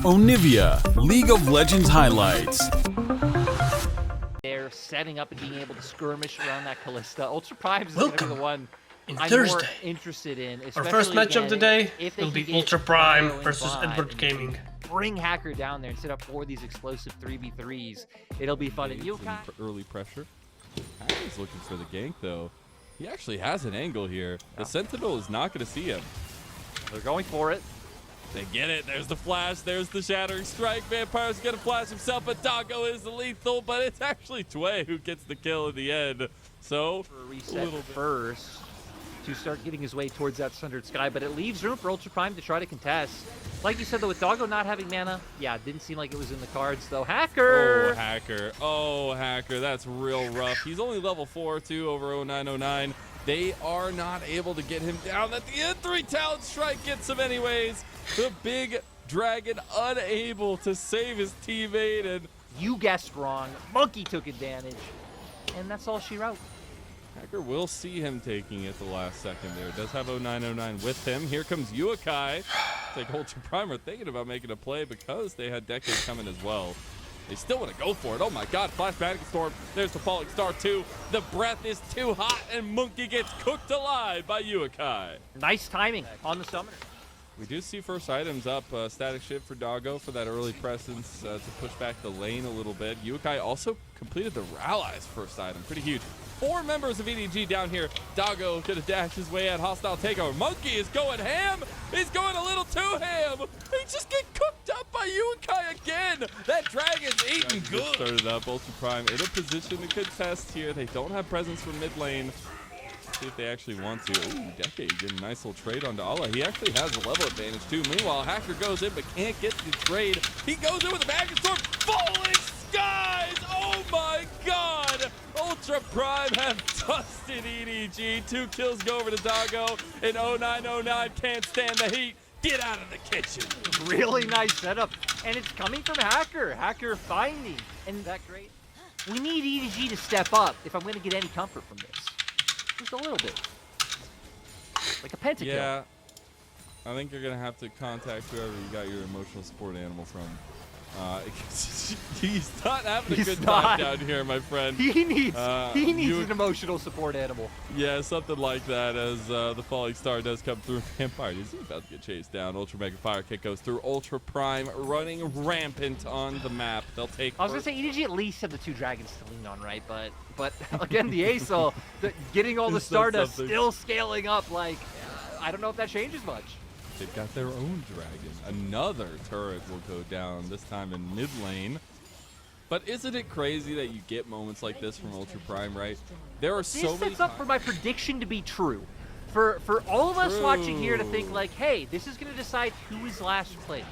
Onivia, League of Legends highlights. They're setting up and being able to skirmish around that Kalista. Ultra Prime is going to be the one I'm Thursday. more interested in. Our first match of the day will can be get Ultra Prime Bio versus and Edward and Gaming. Bring Hacker down there and set up 4 of these explosive 3v3s. It'll be fun. And Yokai. Early pressure. Hacker's looking for the gank though. He actually has an angle here. The Sentinel is not going to see him. They're going for it. They get it. There's the flash. There's the shattering strike. Vampire's going to flash himself, but Doggo is the lethal, but it's actually Tway who gets the kill in the end. So, For a reset first to start getting his way towards that Sundered Sky, but it leaves room for Ultra Prime to try to contest. Like you said, though, with Doggo not having mana, yeah, it didn't seem like it was in the cards, though. Hacker! Oh, Hacker. Oh, Hacker. That's real rough. He's only level 4, too, over 0909. They are not able to get him down. At the end, 3 talent strike gets him anyways. The big dragon unable to save his teammate. And you guessed wrong. Monkey took advantage. And that's all she wrote. Hacker will see him taking it the last second there. Does have 0909 with him. Here comes Yuakai. Like Ultra Prime are thinking about making a play because they had Decade coming as well. They still want to go for it. Oh my god, Flash Magic Storm. There's the Falling Star 2. The breath is too hot and Monkey gets cooked alive by Yuakai. Nice timing on the summoner. We do see first items up. Static Shift for Doggo for that early presence to push back the lane a little bit. Yuakai also completed the Rally's first item. Pretty huge. 4 members of EDG down here. Doggo gonna dash his way at hostile takeover. Monkey is going ham. He's going a little too ham. He just get cooked up by Yuakai again. That dragon's eating good. Started up. Ultra Prime in a position to contest here. They don't have presence from mid lane. See if they actually want to. Ooh, Decade getting a nice little trade onto Allah. He actually has a level advantage too. Meanwhile, Hacker goes in but can't get the trade. He goes in with a Magic Storm. Falling skies! Oh my god! Ultra Prime have dusted EDG. 2 kills go over to Doggo. And 0909 can't stand the heat. Get out of the kitchen. Really nice setup. And it's coming from Hacker. Hacker finding. And that great. We need EDG to step up if I'm going to get any comfort from this. Just a little bit. Like a pentakill. Yeah. I think you're going to have to contact whoever you got your emotional support animal from. He's not having a good time down here, my friend. He needs an emotional support animal. Yeah, something like that as the Falling Star does come through. Vampire is about to get chased down. Ultra Mega Fire Kick goes through. Ultra Prime running rampant on the map. They'll take. I was going to say, EDG at least have the 2 dragons to lean on, right? But again, the Aesol, getting all the Stardust still scaling up. Like, I don't know if that changes much. They've got their own dragon. Another turret will go down, this time in mid lane. But isn't it crazy that you get moments like this from Ultra Prime, right? There are so many. This sets up for my prediction to be true. For all of us watching here to think like, hey, this is going to decide who is last place.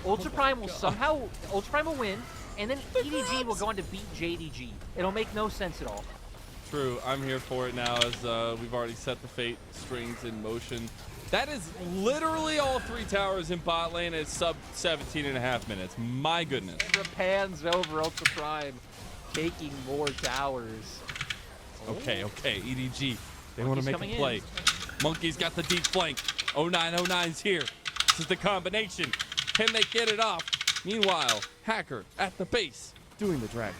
Ultra Prime will Ultra Prime will win, and then EDG will go on to beat JDG. It'll make no sense at all. True, I'm here for it now as we've already set the fate strings in motion. That is literally all 3 towers in bot lane at sub 17.5 minutes. My goodness. Pans over Ultra Prime, taking more towers. Okay, EDG. They want to make a play. Monkey's got the deep flank. 0909's here. This is the combination. Can they get it off? Meanwhile, Hacker at the base doing the dragon.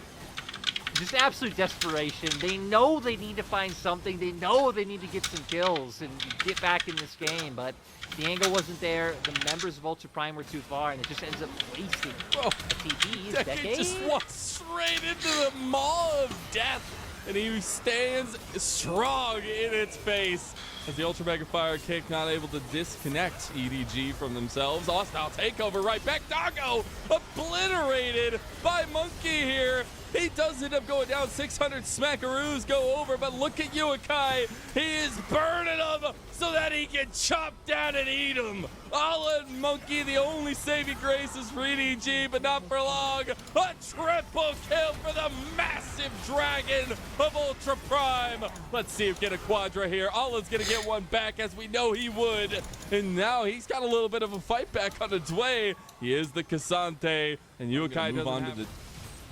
Just absolute desperation. They know they need to find something. They know they need to get some kills and get back in this game, but the angle wasn't there. The members of Ultra Prime were too far, and it just ends up wasting a TP. Decade just walks straight into the maw of death, and he stands strong in its face. As the Ultra Mega Fire Kick not able to disconnect EDG from themselves. Hostile takeover right back. Doggo obliterated by Monkey here. He does end up going down. 600 smackaroos go over, but look at Yuakai. He is burning them so that he can chop down and eat them. Allah and Monkey, the only saving graces for EDG, but not for long. A triple kill for the massive dragon of Ultra Prime. Let's see him get a quadra here. Allah's going to get one back as we know he would. And now he's got a little bit of a fight back on its way. He is the Cassante, and Yuakai move on to the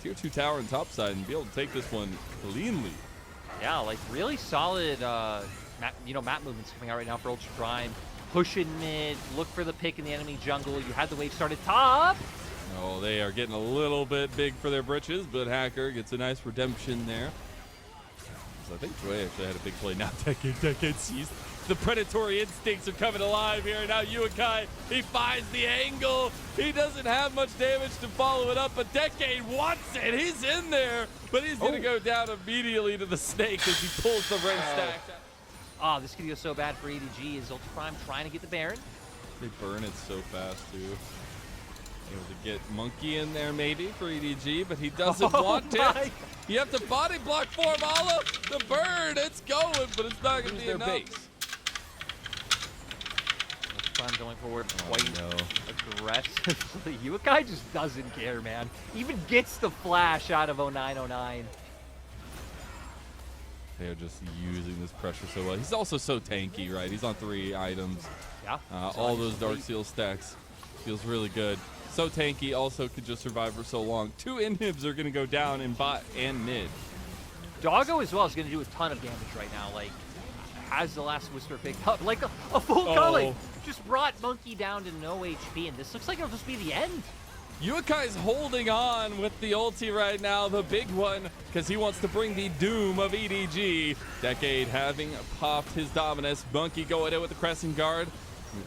tier 2 tower and top side and be able to take this one cleanly. Yeah, like really solid map movements coming out right now for Ultra Prime. push in mid, look for the pick in the enemy jungle. You had the wave started top. Oh, they are getting a little bit big for their britches, but Hacker gets a nice redemption there. So I think Joy actually had a big play. Now Decade sees the predatory instincts are coming alive here. Now Yukai, he finds the angle. He doesn't have much damage to follow it up, but Decade wants it. He's in there, but he's going to go down immediately to the snake as he pulls the red stack. Oh, this could go so bad for EDG. Is Ultra Prime trying to get the Baron? They burn it so fast, too. Able to get Monkey in there maybe for EDG, but he doesn't want it. You have to body block for him, Ala. The burn, it's going, but it's not going to be enough. Base. Prime going forward quite aggressively. Yukai just doesn't care, man. Even gets the flash out of 0909. They are just using this pressure so well. He's also so tanky, right? He's on 3 items. Yeah. All those Dark Seal stacks. Feels really good. So tanky, also could just survive for so long. 2 inhibs are going to go down in bot and mid. Doggo as well is going to do a ton of damage right now. Like, has the last Whisper picked up. Like a full culling. Just brought Monkey down to no HP, and this looks like it'll just be the end. Yuakai's holding on with the ulti right now, the big one, because he wants to bring the doom of EDG. Decade having popped his dominance. Monkey going in with the Crescent Guard.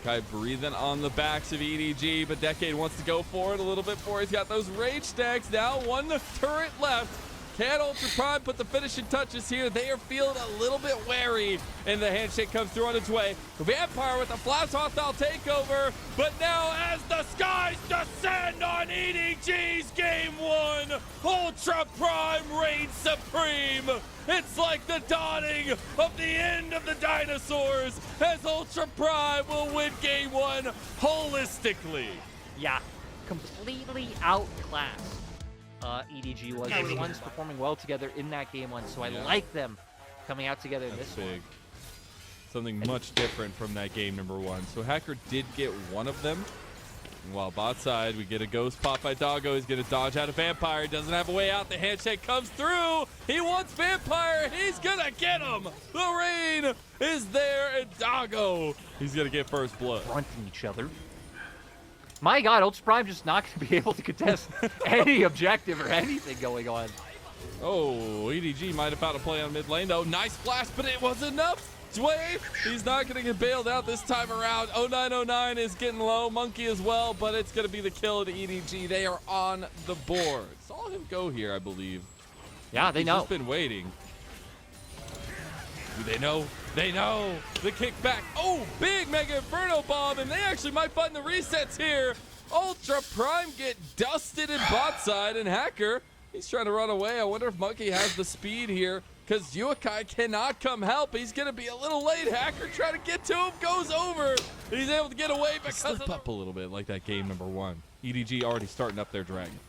Yukai breathing on the backs of EDG, but Decade wants to go for it a little bit more. He's got those rage stacks now. 1 turret left. Can Ultra Prime put the finishing touches here? They are feeling a little bit wary, and the handshake comes through on its way. The Vampire with a flash hostile takeover, but now as the skies descend on EDG's game 1, Ultra Prime reigns supreme. It's like the dawning of the end of the dinosaurs, as Ultra Prime will win game 1 holistically. Yeah, completely outclassed. EDG was. They were the ones performing well together in that game 1, so I like them coming out together in this big. one. Something much different from that game number 1. So Hacker did get one of them. And while bot side, we get a ghost pop by Doggo. He's going to dodge out a Vampire. He doesn't have a way out. The handshake comes through. He wants Vampire. He's going to get him. The rain is there, and Doggo, he's going to get first blood. Fronting each other. My God, Ultra Prime just not going to be able to contest any objective or anything going on. Oh, EDG might have found a play on mid lane, though. Nice flash, but it wasn't enough. Dwayne, he's not going to get bailed out this time around. 0909 is getting low. Monkey as well, but it's going to be the kill to EDG. They are on the board. Saw him go here, I believe. Yeah, they know. He's just been waiting. Do they know? They know. The kickback. Oh, big Mega Inferno Bomb, and they actually might find the resets here. Ultra Prime get dusted in bot side, and Hacker, he's trying to run away. I wonder if Monkey has the speed here, because Yukai cannot come help. He's going to be a little late. Hacker trying to get to him, goes over. He's able to get away because of up a little bit like that game number 1. EDG already starting up their dragon.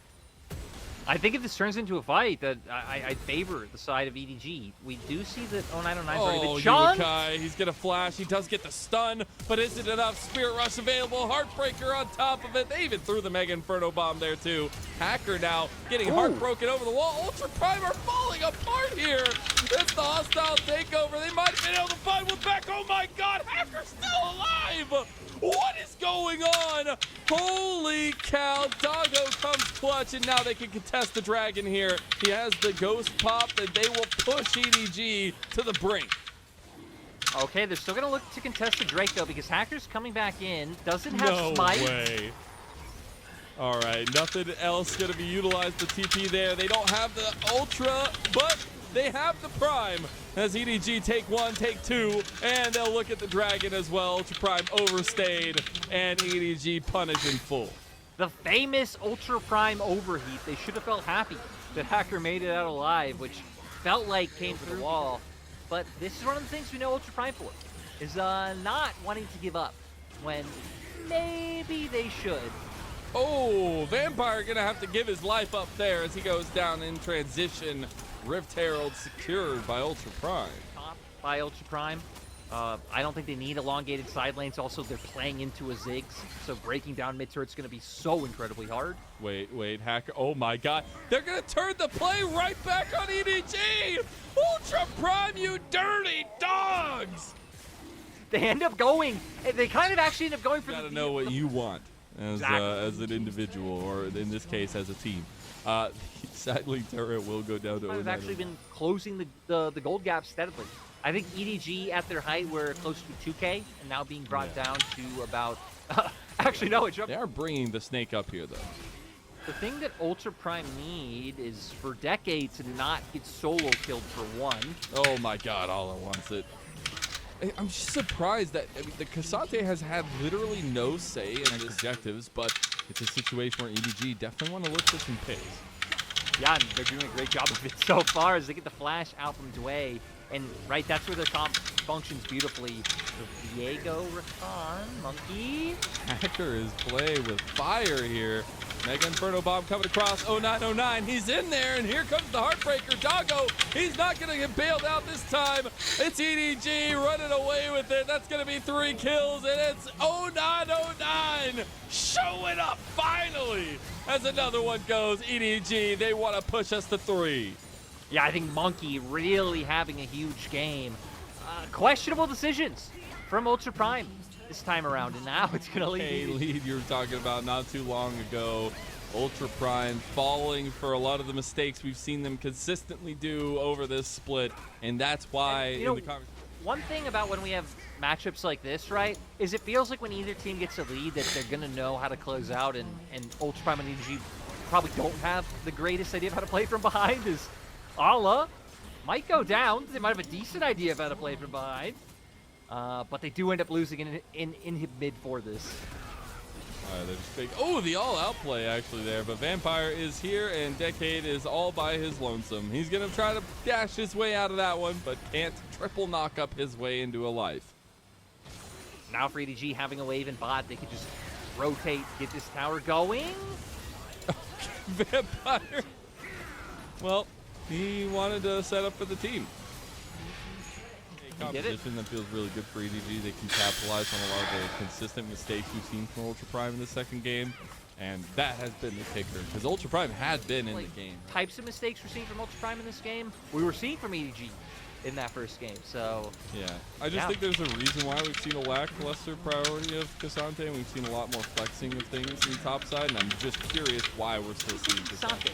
I think if this turns into a fight, that I favor the side of EDG. We do see that 0909 already been chunked. Yukai, he's going to flash. He does get the stun, but isn't enough. Spirit Rush available. Heartbreaker on top of it. They even threw the Mega Inferno Bomb there, too. Hacker now getting heartbroken over the wall. Ultra Prime are falling apart here. It's the hostile takeover. They might have been able to find one back. Oh, my God. Hacker's still alive. What is going on? Holy cow. Doggo comes clutch, and now they can contest the dragon here. He has the ghost pop, and they will push EDG to the brink. Okay, they're still going to look to contest the Drake, though, because Hacker's coming back in. Doesn't have smite. No way. All right, nothing else going to be utilized. The TP there. They don't have the Ultra, but they have the Prime. As EDG take 1, take 2, and they'll look at the dragon as well. Ultra Prime overstayed, and EDG punish in full. The famous Ultra Prime overheat. They should have felt happy that Hacker made it out alive, which felt like came through the wall. But this is one of the things we know Ultra Prime for, is not wanting to give up when maybe they should. Oh, Vampire gonna have to give his life up there as he goes down in transition. Rift Herald secured by Ultra Prime. Top by Ultra Prime. I don't think they need elongated side lanes. Also, they're playing into a Ziggs, so breaking down mid turret's going to be so incredibly hard. Wait, Hacker. Oh my God. They're going to turn the play right back on EDG. Ultra Prime, you dirty dogs. they end up going. They kind of actually end up going for You the. gotta know what you want as as an individual, or in this case, as a team. Sadly, turret will go down to. I've actually been closing the gold gap steadily. I think EDG at their height were close to 2K, and now being brought down to about. Actually, no, it jumped. They are bringing the snake up here, though. The thing that Ultra Prime need is for Decade to not get solo killed for one. Oh my God! All at once it. I'm just surprised that the Cassante has had literally no say in his objectives, but it's a situation where EDG definitely want to look for some pace. Yeah, and they're doing a great job of it so far as they get the flash out from Dway. And right, that's where the comp functions beautifully. So Diego, Rakan, Monkey. Hacker is playing with fire here. Mega Inferno Bomb coming across. 0909, he's in there, and here comes the Heartbreaker. Doggo, he's not going to get bailed out this time. It's EDG running away with it. That's going to be 3 kills, and it's 0909 showing up finally as another one goes. EDG, they want to push us to 3. Yeah, I think Monkey really having a huge game. Questionable decisions from Ultra Prime this time around, and now it's going to lead. Lead you were talking about not too long ago. Ultra Prime falling for a lot of the mistakes we've seen them consistently do over this split, and that's why and, in the conversation. One thing about when we have matchups like this, right, is it feels like when either team gets a lead that they're going to know how to close out, and Ultra Prime and EDG probably don't have the greatest idea of how to play from behind. Is Ala might go down. They might have a decent idea of how to play from behind. But they do end up losing in mid for this. They're just big. Oh, the all-out play actually there. But Vampire is here, and Decade is all by his lonesome. He's going to try to dash his way out of that one, but can't triple knock up his way into a life. Now for EDG having a wave in bot, they could just rotate, get this tower going. Vampire. Well, he wanted to set up for the team. Competition that feels really good for EDG. They can capitalize on a lot of the consistent mistakes we've seen from Ultra Prime in the second game, and that has been the kicker because Ultra Prime had been in the game. Right? Types of mistakes we're seeing from Ultra Prime in this game, we were seeing from EDG in that first game. So yeah, I just think there's a reason why we've seen a lackluster priority of Cassante, and we've seen a lot more flexing of things in the top side, and I'm just curious why we're still seeing Cassante.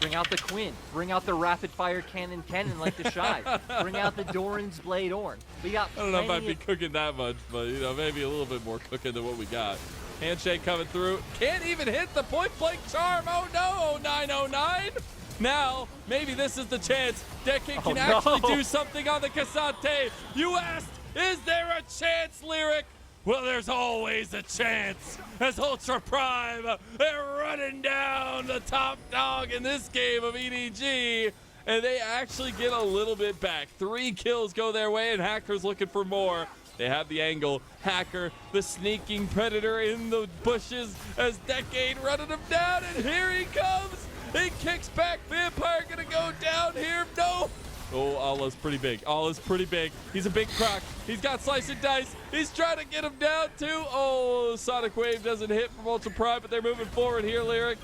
Bring out the Quinn. Bring out the rapid fire cannon like the Shy. Bring out the Doran's Blade Orn. We got. I don't know if I'd be cooking that much, but you know, maybe a little bit more cooking than what we got. Handshake coming through. Can't even hit the point blank charm. Oh no, 909. Now, maybe this is the chance. Decade can actually do something on the Cassante. You asked, is there a chance, Lyric? Well, there's always a chance. As Ultra Prime, they're running down the top dog in this game of EDG, and they actually get a little bit back. 3 kills go their way, and Hacker's looking for more. They have the angle. Hacker, the sneaking predator in the bushes as Decade running him down, and here he comes. He kicks back. Vampire gonna go down here. No. Oh, Allah's pretty big. Allah's pretty big. He's a big croc. He's got slice and dice. He's trying to get him down too. Oh, Sonic Wave doesn't hit from Ultra Prime, but they're moving forward here, Lyric.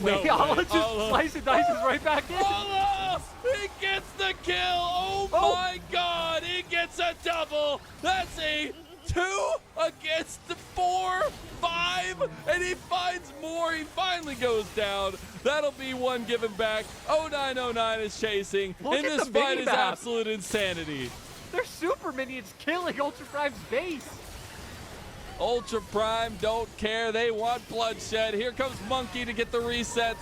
Wait, Allah just slice and dices right back in. Allah! He gets the kill. Oh my God! He gets a double. That's a 2 against the 4, 5, and he finds more. He finally goes down. That'll be 1 given back. 0909 is chasing. Look and at this the fight is mini-map. absolute insanity. They're super minions killing Ultra Prime's base. Ultra Prime don't care. They want bloodshed. Here comes Monkey to get the resets.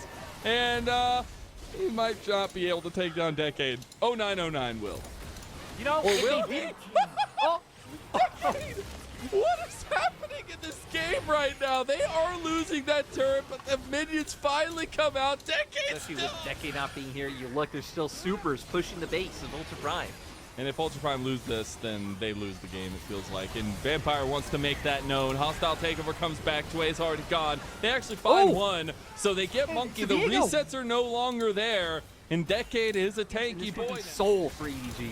And he might not be able to take down Decade. 0909 will. You know, Or will they he? did. Oh. Decade! What is happening in this game right now? They are losing that turret, but the minions finally come out. Decade Especially still. with Decade not being here, you look, there's still supers pushing the base of Ultra Prime. And if Ultra Prime lose this, then they lose the game, it feels like. And Vampire wants to make that known. Hostile Takeover comes back. Tway's already gone. They actually find one, so they get Monkey. The resets are no longer there. And Decade is a tanky boy. Soul for EDG.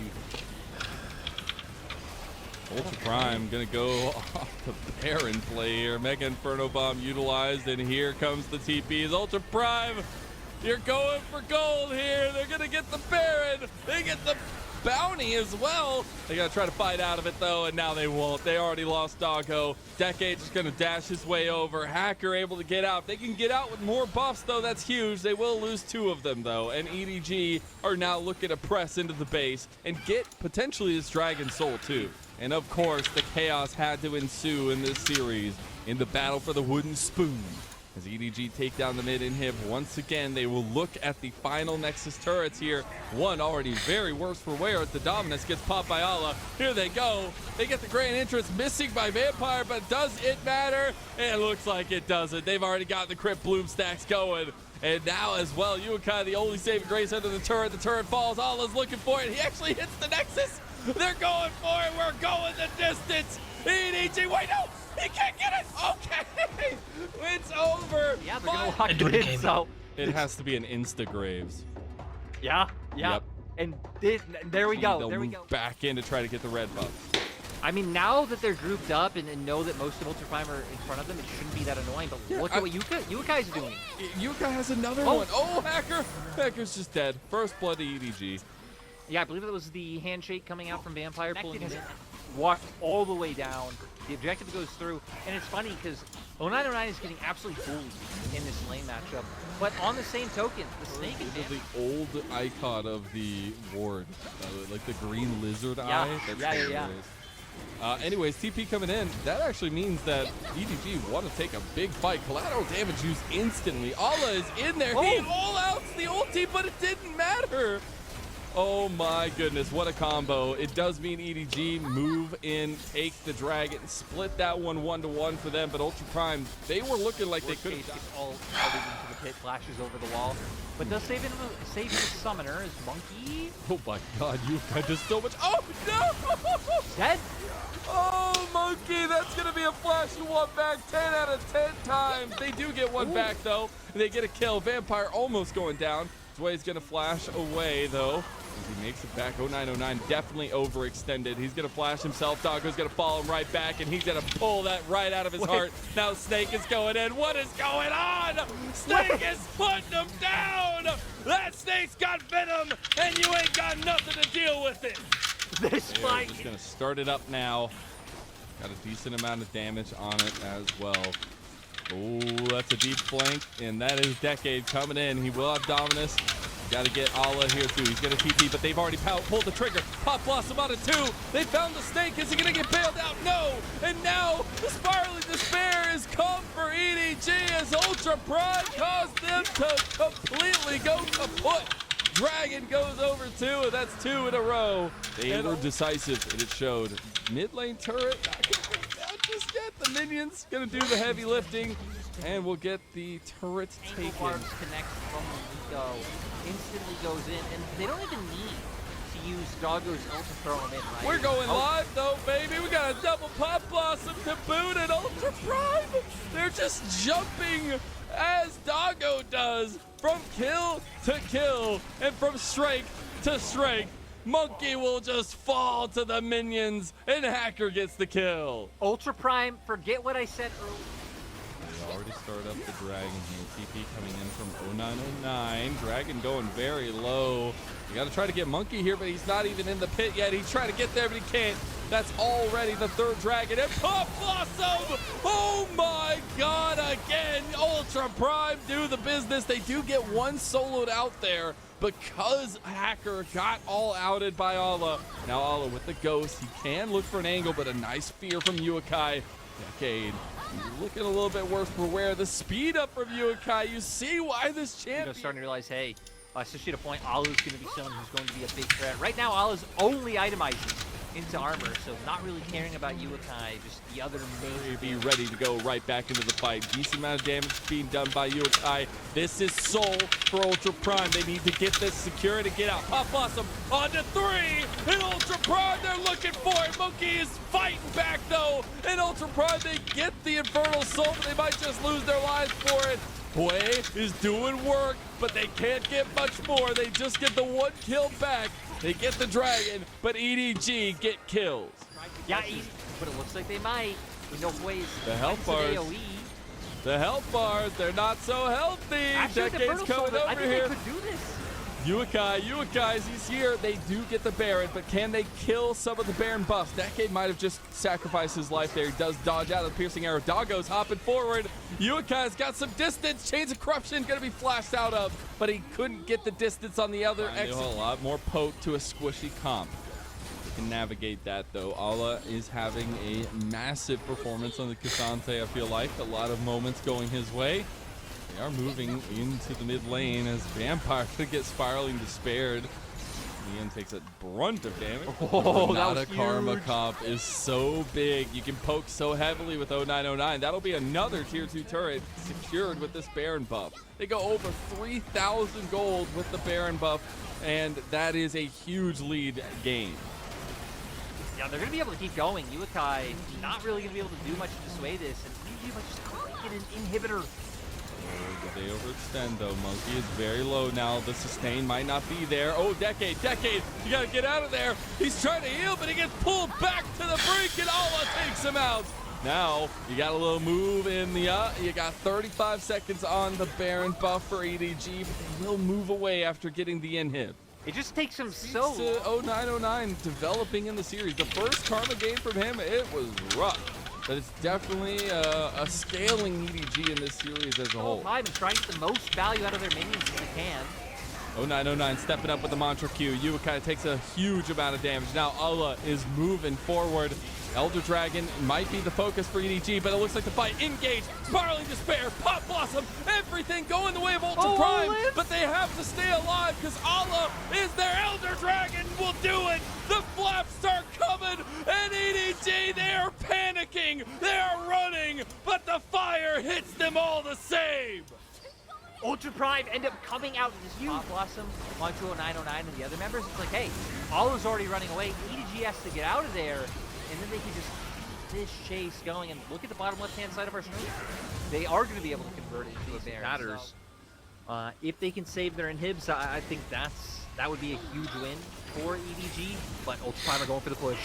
Ultra Prime gonna go off the Baron play here. Mega Inferno Bomb utilized, and here comes the TPs. Ultra Prime, you're going for gold here. They're gonna get the Baron. They get the bounty as well. They gotta try to fight out of it though, and now they won't. They already lost Doggo. Decade just gonna dash his way over. Hacker able to get out. If they can get out with more buffs though, that's huge. They will lose 2 of them though, and EDG are now looking to press into the base and get potentially this Dragon Soul too. And of course, the chaos had to ensue in this series in the battle for the wooden spoon. As EDG take down the mid inhib once again, they will look at the final Nexus turrets here. One already very worse for wear. The Dominus gets popped by Allah. Here they go. They get the Grand Entrance missing by Vampire, but does it matter? It looks like it doesn't. They've already got the Crypt Bloom stacks going. And now as well, Yukai, the only saving grace under the turret. The turret falls. Allah's looking for it. He actually hits the Nexus. They're going for it. We're going the distance. EDG, wait, no! He can't get it! Okay! It's over! Yeah, they're gonna lock it in, so... It has to be an insta-Graves. Yeah. Yep. And there we go, there we go. Back in to try to get the red buff. I mean, now that they're grouped up and know that most of Ultra Prime are in front of them, it shouldn't be that annoying, but look at what Yukai's doing. Yukai has another one. Oh, Hacker! Hacker's just dead. First blood to EDG. Yeah, I believe it was the handshake coming out from Vampire, pulling him in. Walked all the way down. The objective goes through, and it's funny because 0909 is getting absolutely bullied in this lane matchup. But on the same token, the Snake is the old icon of the ward, like the green lizard eye. Yeah. Anyways, TP coming in. That actually means that EDG want to take a big fight. Collateral damage used instantly. Allah is in there. He all outs the ulti, but it didn't matter. Oh my goodness, what a combo. It does mean EDG move in, take the dragon, split that one 1-to-1 for them, but Ultra Prime, they were looking like they could have all out into the pit, flashes over the wall. But does save the summoner is Monkey. Oh my god, you've got just so much. Oh no! Dead? Oh, Monkey, that's gonna be a flash you want back 10 out of 10 times. They do get one back though, and they get a kill. Vampire almost going down. Zway's gonna flash away though. As he makes it back. 0909 definitely overextended. He's gonna flash himself. Doggo's gonna follow him right back, and he's gonna pull that right out of his heart. Now Snake is going in. What is going on? Snake is putting him down. That Snake's got venom, and you ain't got nothing to deal with it. This fight. Just gonna start it up now. Got a decent amount of damage on it as well. Oh, that's a deep flank, and that is Decade coming in. He will have Dominus. Got to get Allah here too. He's going to TP, but they've already pulled the trigger. Pop Blossom out of 2. They found the Snake. Is he going to get bailed out? No. And now the Spiraling Despair has come for EDG as Ultra Prime caused them to completely go kaput. Dragon goes over 2, and that's 2 in a row. They were decisive, and it showed. Mid lane turret not going to break down just yet. The minions going to do the heavy lifting, and we'll get the turret taken. Barbs connects from Rico, instantly goes in, and they don't even need to use Doggo's ult to throw him in, right? We're going live though, baby. We got a double Pop Blossom to boot and Ultra Prime. They're just jumping as Doggo does from kill to kill and from strike to strike. Monkey will just fall to the minions, and Hacker gets the kill. Ultra Prime, forget what I said earlier. We already started up the Dragon here. TP coming in from 0909. Dragon going very low. You got to try to get Monkey here, but he's not even in the pit yet. He's trying to get there, but he can't. That's already the 3rd Dragon. And Pop Blossom! Oh my god, again! Ultra Prime do the business. They do get one soloed out there because Hacker got all outed by Allah. Now Allah with the Ghost. He can look for an angle, but a nice fear from Yukai. Decade looking a little bit worse for wear. The speed up from Yukai. You see why this champion... Starting to realize, hey, especially at a point, Allah's going to be someone who's going to be a big threat. Right now, Allah's only itemizing into armor, so not really caring about Yukai, just the other main. Be ready to go right back into the fight. Decent amount of damage being done by Yukai. This is soul for Ultra Prime. They need to get this secure to get out. Pop Blossom on to 3, and Ultra Prime, they're looking for it. Monkey is fighting back though, and Ultra Prime, they get the Infernal Soul, but they might just lose their lives for it. Hue is doing work, but they can't get much more. They just get the 1 kill back. They get the Dragon, but EDG get kills. Yeah, easy, but it looks like they might. We know Hue's the health bars. The health bars, they're not so healthy. Actually, Decade's coming over I think here. they could do this. Uakai, as he's here, they do get the Baron, but can they kill some of the Baron buffs? Decade might have just sacrificed his life there. He does dodge out of the piercing arrow. Doggo's hopping forward. Uakai's got some distance. Chains of Corruption gonna be flashed out of, but he couldn't get the distance on the other exit. A lot more poke to a squishy comp. Can navigate that though. Ala is having a massive performance on the Cassante, I feel like. A lot of moments going his way. They are moving into the mid lane as Vampire could get spiraling despaired. Ian takes a brunt of damage. Oh, Not that was a Karma huge. comp is so big. You can poke so heavily with 0909. That'll be another tier 2 turret secured with this Baron buff. They go over 3,000 gold with the Baron buff, and that is a huge lead gain. Yeah, they're going to be able to keep going. Uakai not really going to be able to do much to dissuade this, and EDG might just get an inhibitor. They overextend though. Monkey is very low now. The sustain might not be there. Oh, Decade, you gotta get out of there. He's trying to heal, but he gets pulled back to the brink, and Ala takes him out. Now, you got a little move in the, you got 35 seconds on the Baron buff for EDG, but they will move away after getting the inhib. It just takes him so long. 0909 developing in the series. The first Karma game from him, it was rough. But it's definitely a scaling EDG in this series as a whole. Time and trying to get the most value out of their minions as they can. 0909 stepping up with the Mantra Q. Uakai takes a huge amount of damage. Now Ala is moving forward. Elder Dragon might be the focus for EDG, but it looks like the fight engaged. Spiraling Despair, Pop Blossom, everything going the way of Ultra Prime, but they have to stay alive because Ala is their Elder Dragon will do it. The flaps start coming, and EDG, they are panicking, they are running, but the fire hits them all the same. Ultra Prime end up coming out with this Pop Blossom, onto 0909 and the other members. It's like, hey, Ala's already running away. EDG has to get out of there, and then they can just keep this chase going. And look at the bottom left-hand side of our screen. They are going to be able to convert it into a Baron. Matters. If they can save their inhibs, I think that would be a huge win for EDG. But Ultra Prime are going for the push.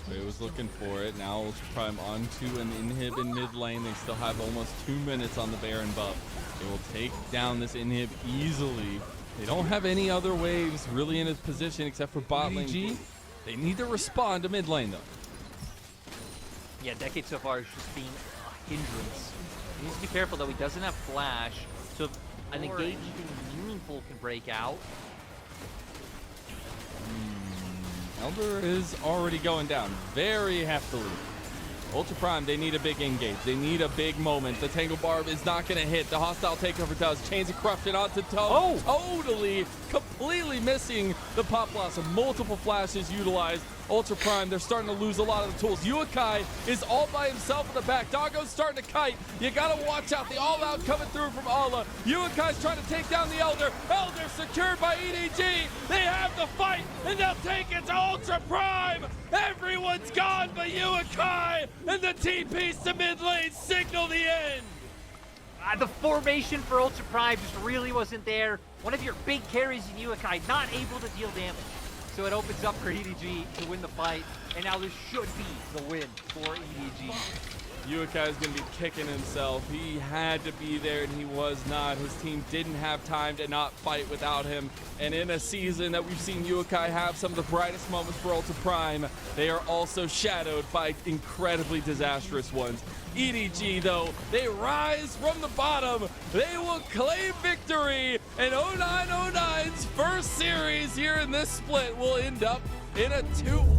They was looking for it. Now Ultra Prime onto an inhib in mid lane. They still have almost 2 minutes on the Baron buff. They will take down this inhib easily. They don't have any other waves really in his position except for bot lane. EDG, they need to respond to mid lane though. Yeah, Decade so far is just being a hindrance. He needs to be careful though. He doesn't have flash, so if an engage even meaningful can break out. Elder is already going down very heftily. Ultra Prime, they need a big engage. They need a big moment. The Tangle Barb is not going to hit. The hostile takeover does. Chains of Corruption onto toe. Totally, completely missing the Pop Blossom. Multiple flashes utilized. Ultra Prime, they're starting to lose a lot of the tools. Uakai is all by himself in the back. Doggo's starting to kite. You got to watch out. The all-out coming through from Ala. Uakai's trying to take down the Elder. Elder secured by EDG. They have the fight, and they'll take it to Ultra Prime. Everyone's gone but Uakai, and the TPs to mid lane signal the end. The formation for Ultra Prime just really wasn't there. One of your big carries in Uakai not able to deal damage. So it opens up for EDG to win the fight, and now this should be the win for EDG. Uakai is going to be kicking himself. He had to be there, and he was not. His team didn't have time to not fight without him. And in a season that we've seen Uakai have some of the brightest moments for Ultra Prime, they are also shadowed by incredibly disastrous ones. EDG, though, they rise from the bottom. They will claim victory, and 0909's first series here in this split will end up in a 2-1